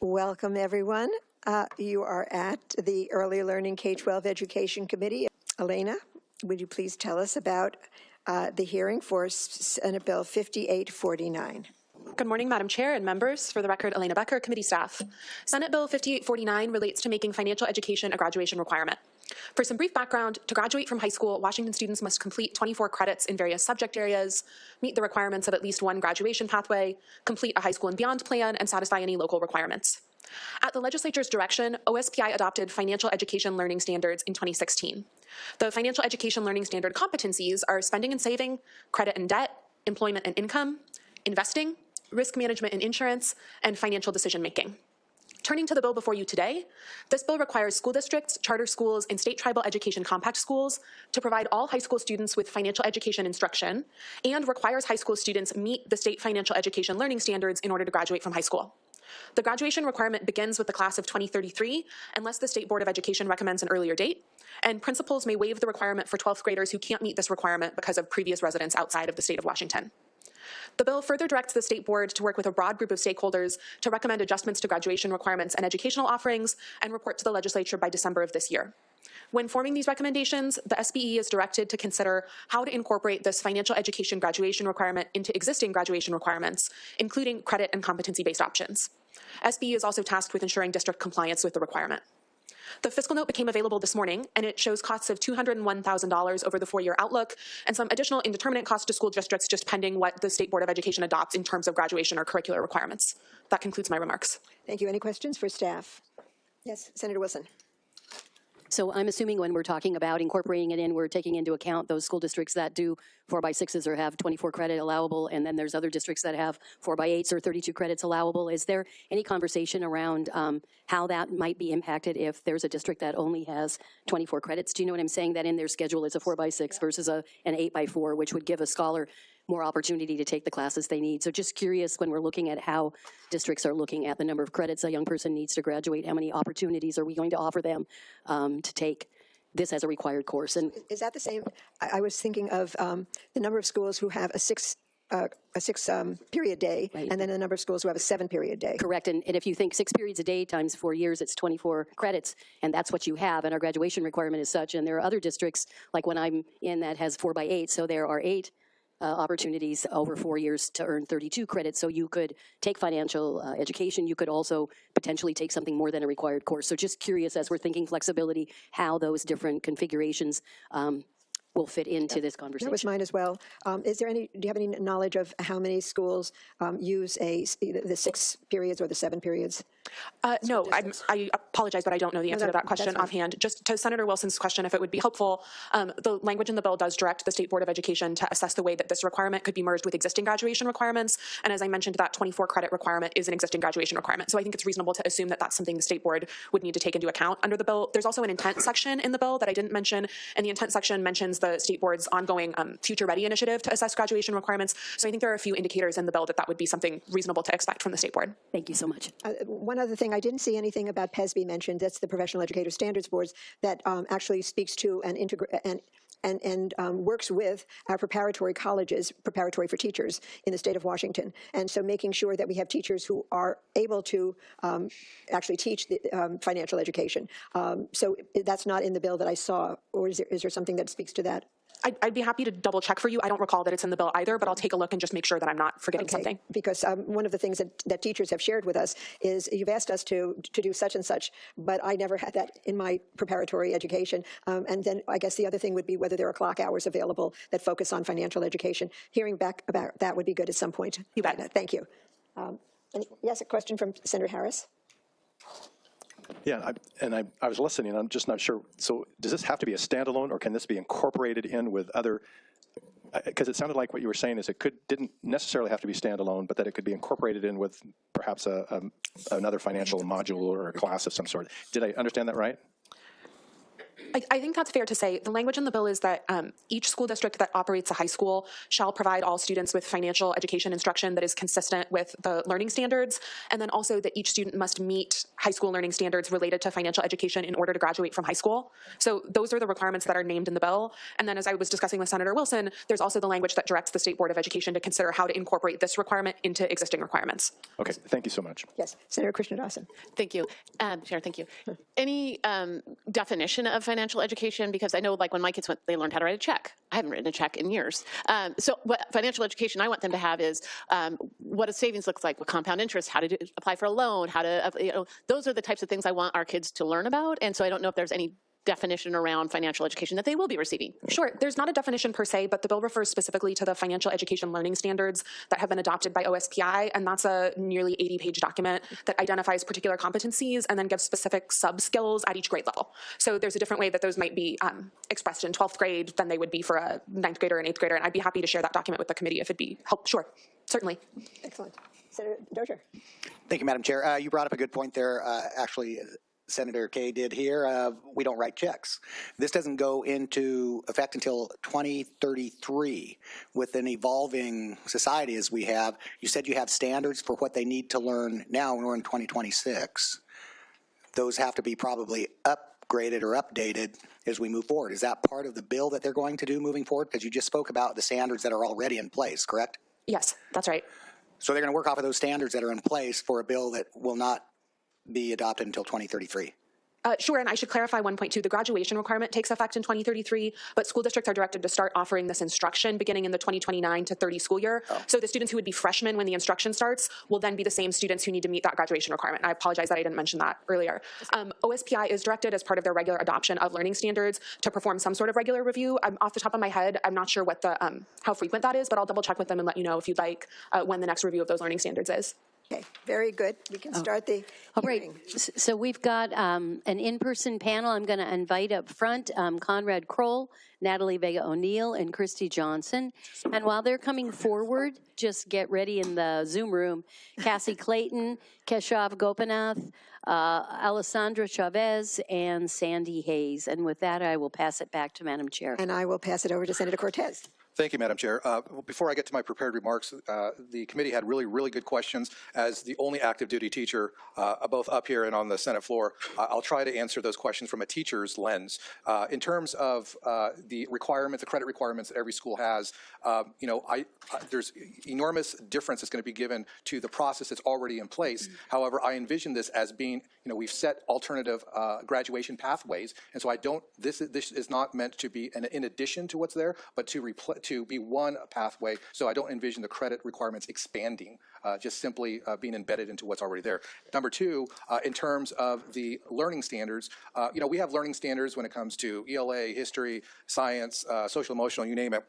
Welcome, everyone. You are at the Early Learning K-12 Education Committee. Elena, would you please tell us about the hearing for Senate Bill 5849? Good morning, Madam Chair and members. For the record, Elena Becker, committee staff. Senate Bill 5849 relates to making financial education a graduation requirement. For some brief background, to graduate from high school, Washington students must complete 24 credits in various subject areas, meet the requirements of at least one graduation pathway, complete a high school and beyond plan, and satisfy any local requirements. At the legislature's direction, OSPI adopted financial education learning standards in 2016. The financial education learning standard competencies are spending and saving, credit and debt, employment and income, investing, risk management and insurance, and financial decision-making. Turning to the bill before you today, this bill requires school districts, charter schools, and state tribal education compact schools to provide all high school students with financial education instruction and requires high school students meet the state financial education learning standards in order to graduate from high school. The graduation requirement begins with the class of 2033 unless the State Board of Education recommends an earlier date, and principals may waive the requirement for 12th graders who can't meet this requirement because of previous residence outside of the state of Washington. The bill further directs the State Board to work with a broad group of stakeholders to recommend adjustments to graduation requirements and educational offerings and report to the legislature by December of this year. When forming these recommendations, the SBE is directed to consider how to incorporate this financial education graduation requirement into existing graduation requirements, including credit and competency-based options. SBE is also tasked with ensuring district compliance with the requirement. The fiscal note became available this morning, and it shows costs of $201,000 over the 4-year outlook and some additional indeterminate costs to school districts just pending what the State Board of Education adopts in terms of graduation or curricular requirements. That concludes my remarks. Thank you. Any questions for staff? Yes, Senator Wilson. So I'm assuming when we're talking about incorporating it in, we're taking into account those school districts that do 4x6s or have 24 credit allowable, and then there's other districts that have 4x8s or 32 credits allowable. Is there any conversation around how that might be impacted if there's a district that only has 24 credits? Do you know what I'm saying? That in their schedule is a 4x6 versus an 8x4, which would give a scholar more opportunity to take the classes they need. So just curious, when we're looking at how districts are looking at the number of credits a young person needs to graduate, how many opportunities are we going to offer them to take this as a required course? And is that the same? I was thinking of the number of schools who have a six period day, right, and then the number of schools who have a 7 period day. Correct. And if you think 6 periods a day times 4 years, it's 24 credits, and that's what you have, and our graduation requirement is such. And there are other districts, like when I'm in, that has 4x8, so there are 8 opportunities over 4 years to earn 32 credits. So you could take financial education. You could also potentially take something more than a required course. So just curious, as we're thinking flexibility, how those different configurations will fit into this conversation. That was mine as well. Is there any? Do you have any knowledge of how many schools use the 6 periods or the 7 periods? No, I apologize, but I don't know the answer to that question offhand. Just to Senator Wilson's question, if it would be helpful, the language in the bill does direct the State Board of Education to assess the way that this requirement could be merged with existing graduation requirements. And as I mentioned, that 24 credit requirement is an existing graduation requirement. So I think it's reasonable to assume that that's something the State Board would need to take into account under the bill. There's also an intent section in the bill that I didn't mention, and the intent section mentions the State Board's ongoing Future Ready initiative to assess graduation requirements. So I think there are a few indicators in the bill that that would be something reasonable to expect from the State Board. Thank you so much. One other thing, I didn't see anything about PESB mentioned. That's the Professional Educator Standards Boards that actually speaks to and works with our preparatory colleges, preparatory for teachers in the state of Washington. And so making sure that we have teachers who are able to actually teach the financial education. So that's not in the bill that I saw, or is there something that speaks to that? I'd be happy to double check for you. I don't recall that it's in the bill either, but I'll take a look and just make sure that I'm not forgetting something. Because one of the things that teachers have shared with us is you've asked us to do such and such, but I never had that in my preparatory education. And then I guess the other thing would be whether there are clock hours available that focus on financial education. Hearing back about that would be good at some point. You bet. Thank you. Yes, a question from Senator Harris. Yeah, I was listening, I'm just not sure. So does this have to be a standalone, or can this be incorporated in with other, because it sounded like what you were saying is it didn't necessarily have to be standalone, but that it could be incorporated in with perhaps another financial module or a class of some sort. Did I understand that right? I think that's fair to say. The language in the bill is that each school district that operates a high school shall provide all students with financial education instruction that is consistent with the learning standards, and then also that each student must meet high school learning standards related to financial education in order to graduate from high school. So those are the requirements that are named in the bill. And then as I was discussing with Senator Wilson, there's also the language that directs the State Board of Education to consider how to incorporate this requirement into existing requirements. Okay, thank you so much. Yes, Senator Krishna Dawson. Thank you. Chair, thank you. Any definition of financial education? Because I know, like, when my kids went, they learned how to write a check. I haven't written a check in years. So what financial education I want them to have is what a savings looks like, what compound interest, how to apply for a loan, how to, those are the types of things I want our kids to learn about. And so I don't know if there's any definition around financial education that they will be receiving. Sure. There's not a definition per se, but the bill refers specifically to the financial education learning standards that have been adopted by OSPI, and that's a nearly 80-page document that identifies particular competencies and then gives specific sub-skills at each grade level. So there's a different way that those might be expressed in 12th grade than they would be for a 9th grader and 8th grader, and I'd be happy to share that document with the committee if it'd be helpful. Sure, certainly. Excellent. Senator Dozier. Thank you, Madam Chair. You brought up a good point there. Actually, Senator Kaye did here. We don't write checks. This doesn't go into effect until 2033. With an evolving society as we have, you said you have standards for what they need to learn now when we're in 2026. Those have to be probably upgraded or updated as we move forward. Is that part of the bill that they're going to do moving forward? Because you just spoke about the standards that are already in place, correct? Yes, that's right. So they're going to work off of those standards that are in place for a bill that will not be adopted until 2033. Sure, and I should clarify one point too. The graduation requirement takes effect in 2033, but school districts are directed to start offering this instruction beginning in the 2029 to 30 school year. Oh. So the students who would be freshmen when the instruction starts will then be the same students who need to meet that graduation requirement. I apologize that I didn't mention that earlier. OSPI is directed as part of their regular adoption of learning standards to perform some sort of regular review. Off the top of my head, I'm not sure what the how frequent that is, but I'll double check with them and let you know if you'd like when the next review of those learning standards is. Okay, very good. We can start the hearing. So we've got an in-person panel. I'm going to invite up front Conrad Kroll, Natalie Vega O'Neill, and Christy Johnson. And while they're coming forward, just get ready in the Zoom room. Cassie Clayton, Keshav Gopinath, Alessandra Chavez, and Sandy Hayes. And with that, I will pass it back to Madam Chair. And I will pass it over to Senator Cortez. Thank you, Madam Chair. Before I get to my prepared remarks, the committee had really good questions. As the only active duty teacher, both up here and on the Senate floor, I'll try to answer those questions from a teacher's lens. In terms of the requirements, the credit requirements that every school has, there's enormous difference that's going to be given to the process that's already in place. However, I envision this as being, we've set alternative graduation pathways, and so this is not meant to be in addition to what's there, but to be one pathway. So I don't envision the credit requirements expanding, just simply being embedded into what's already there. Number two, in terms of the learning standards, we have learning standards when it comes to ELA, history, science, social emotional, you name it.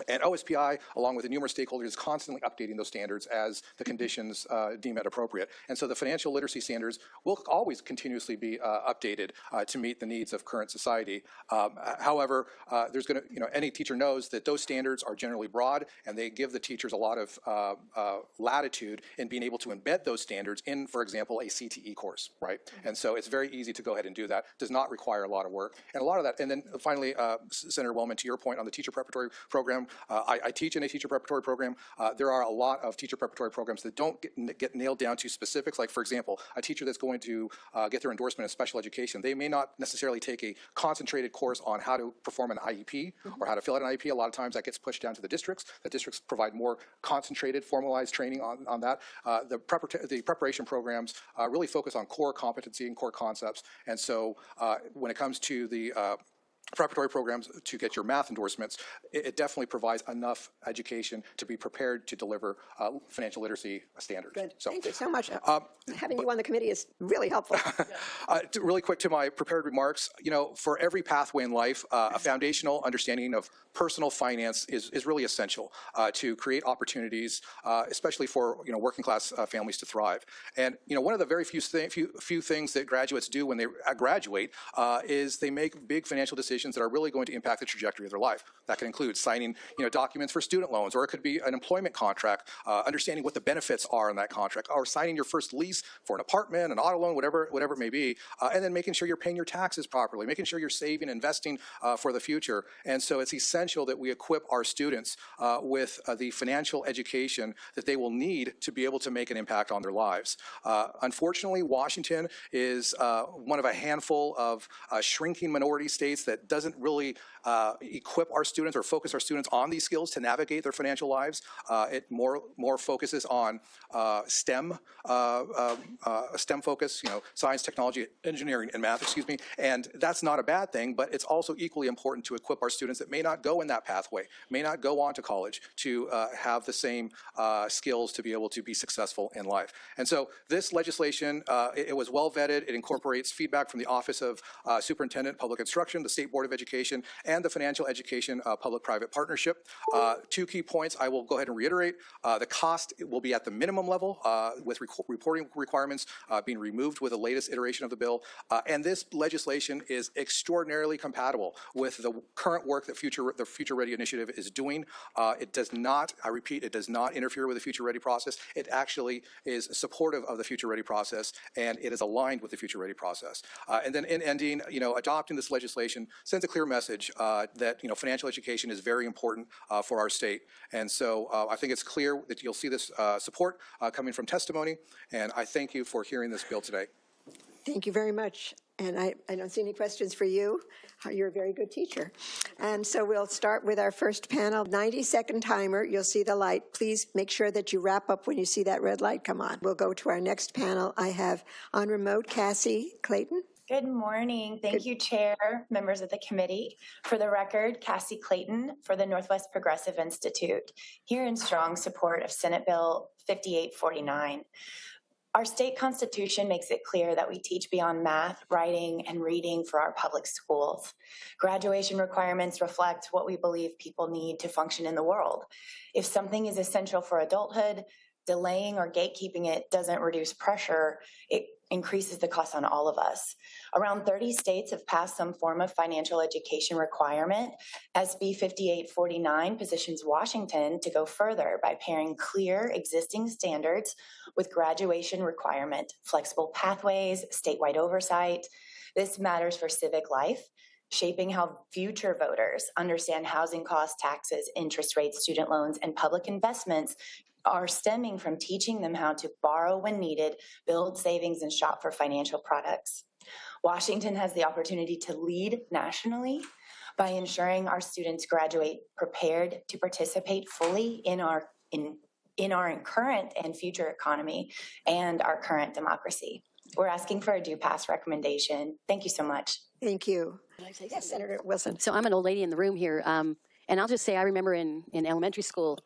And OSPI, along with the numerous stakeholders, is constantly updating those standards as the conditions deem it appropriate. And so the financial literacy standards will always continuously be updated to meet the needs of current society. However, there's going to, any teacher knows that those standards are generally broad, and they give the teachers a lot of latitude in being able to embed those standards in, for example, a CTE course, right? And so it's very easy to go ahead and do that. Does not require a lot of work. And a lot of that, and then finally, Senator Wellman, to your point on the teacher preparatory program, I teach in a teacher preparatory program. There are a lot of teacher preparatory programs that don't get nailed down to specifics. Like, for example, a teacher that's going to get their endorsement in special education, they may not necessarily take a concentrated course on how to perform an IEP or how to fill out an IEP. A lot of times that gets pushed down to the districts. The districts provide more concentrated, formalized training on that. The preparation programs really focus on core competency and core concepts. And so when it comes to the preparatory programs to get your math endorsements, it definitely provides enough education to be prepared to deliver financial literacy standards. Good. So, thank you so much. Having you on the committee is really helpful. Really quick to my prepared remarks, for every pathway in life, a foundational understanding of personal finance is really essential to create opportunities, especially for working class families to thrive. And one of the very few things that graduates do when they graduate is they make big financial decisions conversations that are really going to impact the trajectory of their life. That can include signing, documents for student loans, or it could be an employment contract, understanding what the benefits are in that contract, or signing your first lease for an apartment, an auto loan, whatever it may be, and then making sure you're paying your taxes properly, making sure you're saving and investing for the future. And so it's essential that we equip our students with the financial education that they will need to be able to make an impact on their lives. Unfortunately, Washington is one of a handful of shrinking minority states that doesn't really equip our students or focus our students on these skills to navigate their financial lives. It more focuses on STEM focus, science, technology, engineering, and math, and that's not a bad thing, but it's also equally important to equip our students that may not go in that pathway, may not go on to college, to have the same skills to be able to be successful in life. And so this legislation, it was well vetted. It incorporates feedback from the Office of Superintendent Public Instruction, the State Board of Education, and the Financial Education Public-Private Partnership. Two key points I will go ahead and reiterate. The cost will be at the minimum level, with reporting requirements being removed with the latest iteration of the bill. And this legislation is extraordinarily compatible with the current work that the Future Ready Initiative is doing. It does not, I repeat, it does not interfere with the Future Ready process. It actually is supportive of the Future Ready process, and it is aligned with the Future Ready process. And then in ending, adopting this legislation sends a clear message that, financial education is very important for our state. And so I think it's clear that you'll see this support coming from testimony, and I thank you for hearing this bill today. Thank you very much. And I don't see any questions for you. You're a very good teacher. And so we'll start with our first panel. 90-second timer. You'll see the light. Please make sure that you wrap up when you see that red light come on. We'll go to our next panel. I have on remote Cassie Clayton. Good morning. Thank you, Chair, members of the committee. For the record, Cassie Clayton for the Northwest Progressive Institute, here in strong support of Senate Bill 5849. Our state constitution makes it clear that we teach beyond math, writing, and reading for our public schools. Graduation requirements reflect what we believe people need to function in the world. If something is essential for adulthood, delaying or gatekeeping it doesn't reduce pressure, it increases the cost on all of us. Around 30 states have passed some form of financial education requirement. SB 5849 positions Washington to go further by pairing clear existing standards with graduation requirement, flexible pathways, statewide oversight. This matters for civic life, shaping how future voters understand housing costs, taxes, interest rates, student loans, and public investments are stemming from teaching them how to borrow when needed, build savings, and shop for financial products. Washington has the opportunity to lead nationally by ensuring our students graduate prepared to participate fully in our current and future economy and our current democracy. We're asking for a do pass recommendation. Thank you so much. Thank you. Yes, Senator Wilson. So I'm an old lady in the room here, and I'll just say I remember in elementary school,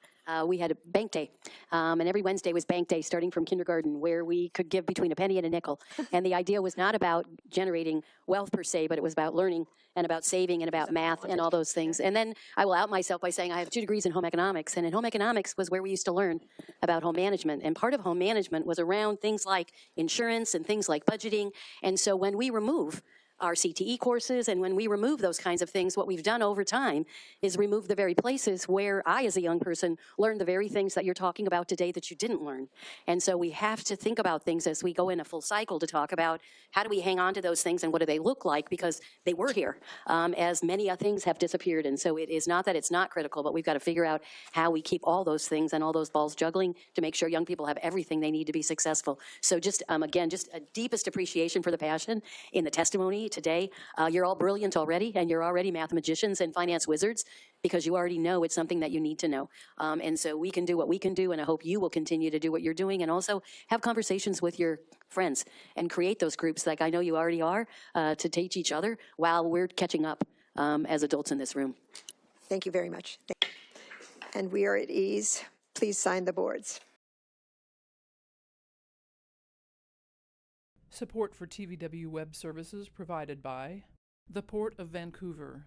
we had a bank day, and every Wednesday was bank day starting from kindergarten, where we could give between a penny and a nickel. And the idea was not about generating wealth per se, but it was about learning and about saving and about math and all those things. And then I will out myself by saying I have 2 degrees in home economics, and in home economics was where we used to learn about home management. And part of home management was around things like insurance and things like budgeting. And so when we remove our CTE courses, and when we remove those kinds of things, what we've done over time is remove the very places where I, as a young person, learned the very things that you're talking about today that you didn't learn. And so we have to think about things as we go in a full cycle to talk about how do we hang on to those things and what do they look like, because they were here, as many things have disappeared. And so it is not that it's not critical, but we've got to figure out how we keep all those things and all those balls juggling to make sure young people have everything they need to be successful. So just, again, just a deepest appreciation for the passion in the testimony today. You're all brilliant already, and you're already mathematicians and finance wizards, because you already know it's something that you need to know. And so we can do what we can do, and I hope you will continue to do what you're doing, and also have conversations with your friends and create those groups like I know you already are, to teach each other while we're catching up as adults in this room. Thank you very much. And we are at ease. Please sign the boards. Support for TVW web services provided by the Port of Vancouver,